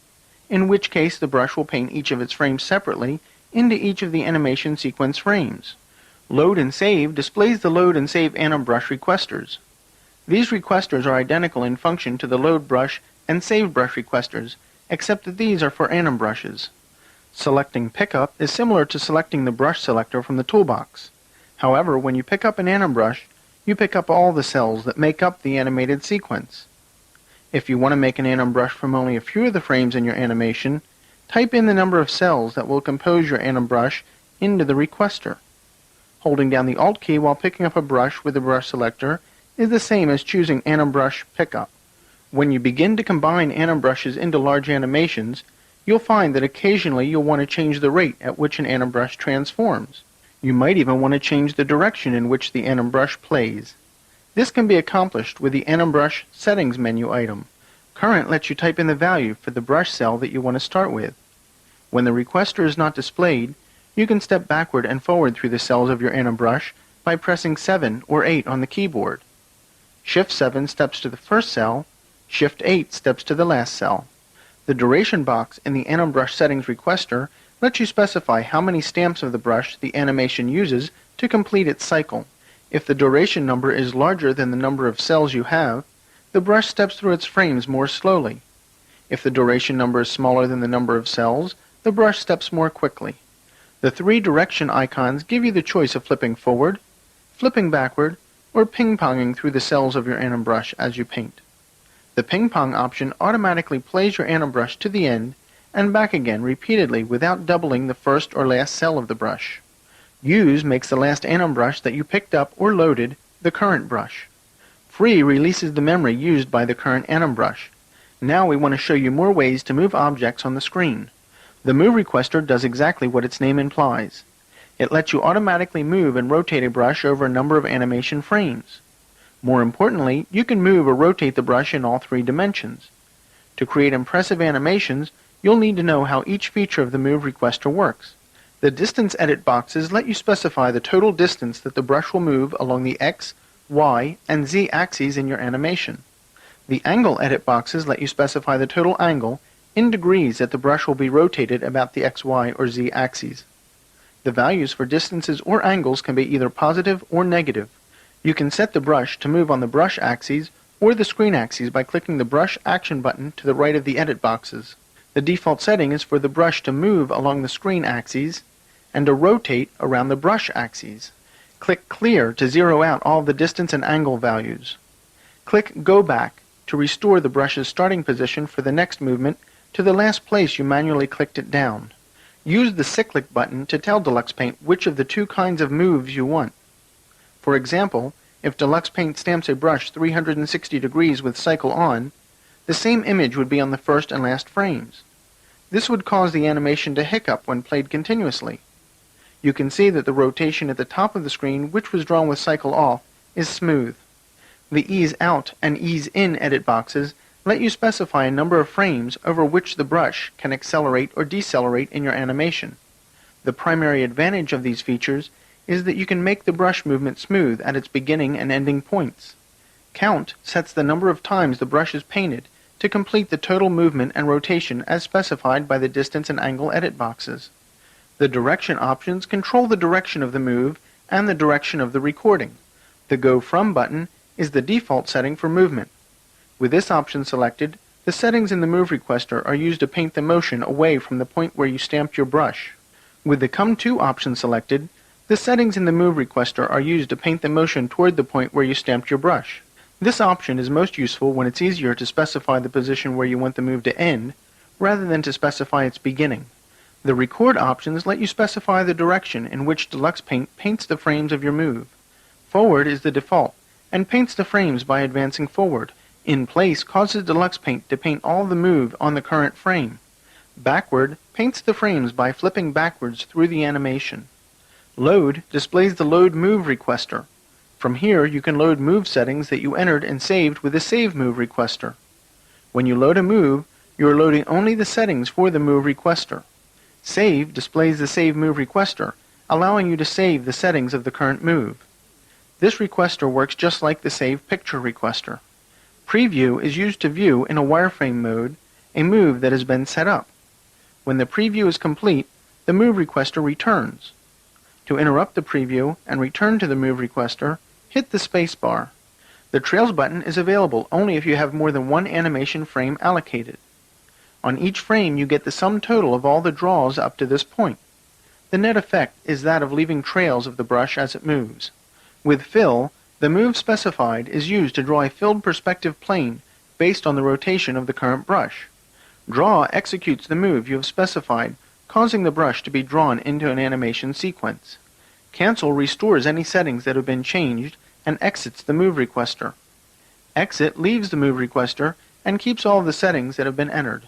in which case the brush will paint each of its frames separately into each of the animation sequence frames. Load and Save displays the Load and Save anim brush requesters. These requesters are identical in function to the Load brush and Save brush requesters, except that these are for anim brushes. Selecting Pickup is similar to selecting the brush selector from the toolbox. However, when you pick up an anim brush, you pick up all the cells that make up the animated sequence. If you want to make an anim brush from only a few of the frames in your animation, type in the number of cells that will compose your anim brush into the requester. Holding down the Alt key while picking up a brush with the brush selector is the same as choosing Anim Brush Pickup. When you begin to combine anim brushes into large animations, you'll find that occasionally you'll want to change the rate at which an anim brush transforms. You might even want to change the direction in which the anim brush plays. This can be accomplished with the Anim Brush Settings menu item. Current lets you type in the value for the brush cell that you want to start with. When the requester is not displayed, you can step backward and forward through the cells of your anim brush by pressing 7 or 8 on the keyboard. Shift 7 steps to the first cell, Shift 8 steps to the last cell. The duration box in the Anim Brush Settings requester lets you specify how many stamps of the brush the animation uses to complete its cycle. If the duration number is larger than the number of cells you have, the brush steps through its frames more slowly. If the duration number is smaller than the number of cells, the brush steps more quickly. The 3 direction icons give you the choice of flipping forward, flipping backward, or ping-ponging through the cells of your anim brush as you paint. The ping-pong option automatically plays your anim brush to the end and back again repeatedly without doubling the first or last cell of the brush. Use makes the last anim brush that you picked up or loaded the current brush. Free releases the memory used by the current anim brush. Now we want to show you more ways to move objects on the screen. The Move requester does exactly what its name implies. It lets you automatically move and rotate a brush over a number of animation frames. More importantly, you can move or rotate the brush in all 3 dimensions. To create impressive animations, you'll need to know how each feature of the Move requester works. The Distance Edit boxes let you specify the total distance that the brush will move along the X, Y, and Z axes in your animation. The Angle Edit boxes let you specify the total angle in degrees that the brush will be rotated about the X, Y, or Z axes. The values for distances or angles can be either positive or negative. You can set the brush to move on the brush axes or the screen axes by clicking the Brush Action button to the right of the edit boxes. The default setting is for the brush to move along the screen axes and to rotate around the brush axes. Click Clear to zero out all the distance and angle values. Click Go Back to restore the brush's starting position for the next movement to the last place you manually clicked it down. Use the cyclic button to tell Deluxe Paint which of the two kinds of moves you want. For example, if Deluxe Paint stamps a brush 360 degrees with cycle on, the same image would be on the first and last frames. This would cause the animation to hiccup when played continuously. You can see that the rotation at the top of the screen, which was drawn with cycle off, is smooth. The Ease Out and Ease In edit boxes let you specify a number of frames over which the brush can accelerate or decelerate in your animation. The primary advantage of these features is that you can make the brush movement smooth at its beginning and ending points. Count sets the number of times the brush is painted to complete the total movement and rotation as specified by the distance and angle edit boxes. The direction options control the direction of the move and the direction of the recording. The Go From button is the default setting for movement. With this option selected, the settings in the Move Requester are used to paint the motion away from the point where you stamped your brush. With the Come To option selected, the settings in the Move Requester are used to paint the motion toward the point where you stamped your brush. This option is most useful when it's easier to specify the position where you want the move to end, rather than to specify its beginning. The Record options let you specify the direction in which Deluxe Paint paints the frames of your move. Forward is the default, and paints the frames by advancing forward. In Place causes Deluxe Paint to paint all the move on the current frame. Backward paints the frames by flipping backwards through the animation. Load displays the Load Move Requester. From here you can load move settings that you entered and saved with the Save Move Requester. When you load a move, you are loading only the settings for the Move Requester. Save displays the Save Move Requester, allowing you to save the settings of the current move. This requester works just like the Save Picture Requester. Preview is used to view in a wireframe mode a move that has been set up. When the preview is complete, the Move Requester returns. To interrupt the preview and return to the Move Requester, hit the space bar. The Trails button is available only if you have more than one animation frame allocated. On each frame you get the sum total of all the draws up to this point. The net effect is that of leaving trails of the brush as it moves. With Fill, the move specified is used to draw a filled perspective plane based on the rotation of the current brush. Draw executes the move you have specified, causing the brush to be drawn into an animation sequence. Cancel restores any settings that have been changed and exits the Move Requester. Exit leaves the Move Requester and keeps all of the settings that have been entered.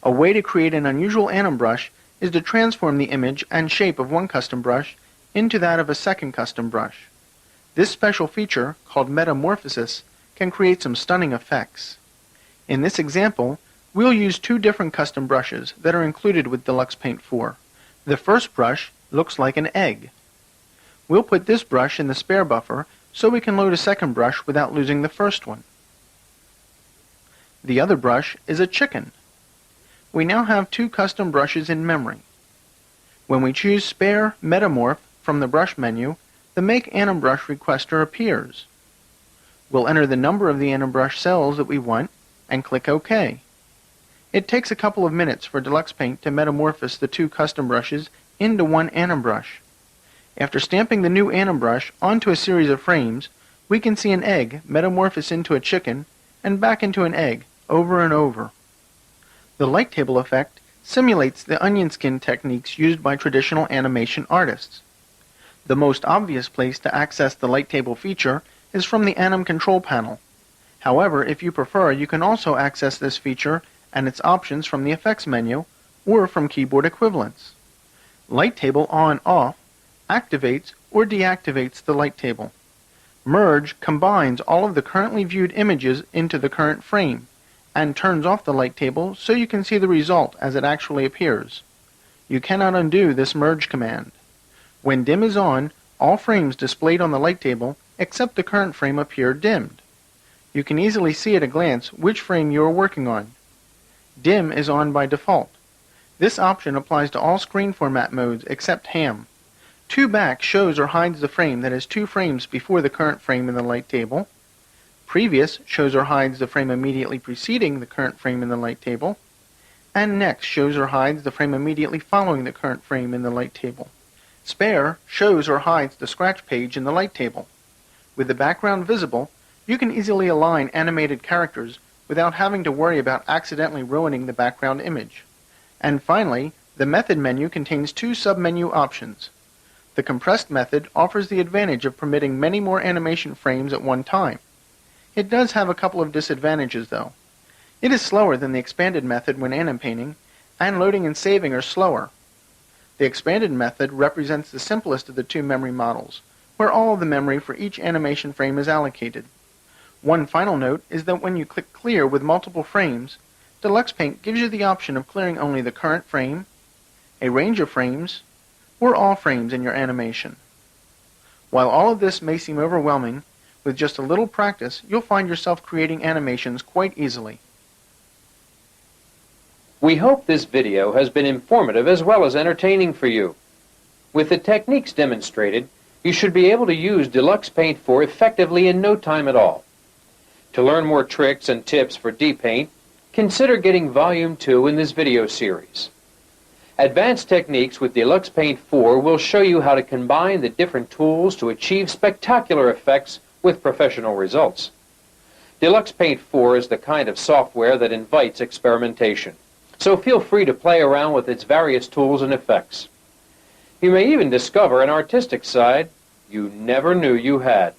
A way to create an unusual anim brush is to transform the image and shape of one custom brush into that of a second custom brush. This special feature, called metamorphosis, can create some stunning effects. In this example, we'll use two different custom brushes that are included with Deluxe Paint 4. The first brush looks like an egg. We'll put this brush in the spare buffer so we can load a second brush without losing the first one. The other brush is a chicken. We now have two custom brushes in memory. When we choose Spare Metamorph from the Brush menu, the Make Anim Brush requester appears. We'll enter the number of the anim brush cells that we want and click OK. It takes a couple of minutes for Deluxe Paint to metamorphose the two custom brushes into one anim brush. After stamping the new anim brush onto a series of frames, we can see an egg metamorphose into a chicken and back into an egg over and over. The light table effect simulates the onion skin techniques used by traditional animation artists. The most obvious place to access the light table feature is from the Anim control panel. However, if you prefer, you can also access this feature and its options from the Effects menu or from keyboard equivalents. Light table on/off activates or deactivates the light table. Merge combines all of the currently viewed images into the current frame and turns off the light table so you can see the result as it actually appears. You cannot undo this merge command. When dim is on, all frames displayed on the light table except the current frame appear dimmed. You can easily see at a glance which frame you are working on. Dim is on by default. This option applies to all screen format modes except ham. 2 back shows or hides the frame that is 2 frames before the current frame in the light table. Previous shows or hides the frame immediately preceding the current frame in the light table. And next shows or hides the frame immediately following the current frame in the light table. Spare shows or hides the scratch page in the light table. With the background visible, you can easily align animated characters without having to worry about accidentally ruining the background image. And finally, the Method menu contains two sub-menu options. The compressed method offers the advantage of permitting many more animation frames at one time. It does have a couple of disadvantages though. It is slower than the expanded method when animating, and loading and saving are slower. The expanded method represents the simplest of the two memory models, where all of the memory for each animation frame is allocated. One final note is that when you click Clear with multiple frames, Deluxe Paint gives you the option of clearing only the current frame, a range of frames, or all frames in your animation. While all of this may seem overwhelming, with just a little practice, you'll find yourself creating animations quite easily. We hope this video has been informative as well as entertaining for you. With the techniques demonstrated, you should be able to use Deluxe Paint 4 effectively in no time at all. To learn more tricks and tips for D-Paint, consider getting Volume 2 in this video series. Advanced Techniques with Deluxe Paint 4 will show you how to combine the different tools to achieve spectacular effects with professional results. Deluxe Paint 4 is the kind of software that invites experimentation, so feel free to play around with its various tools and effects. You may even discover an artistic side you never knew you had.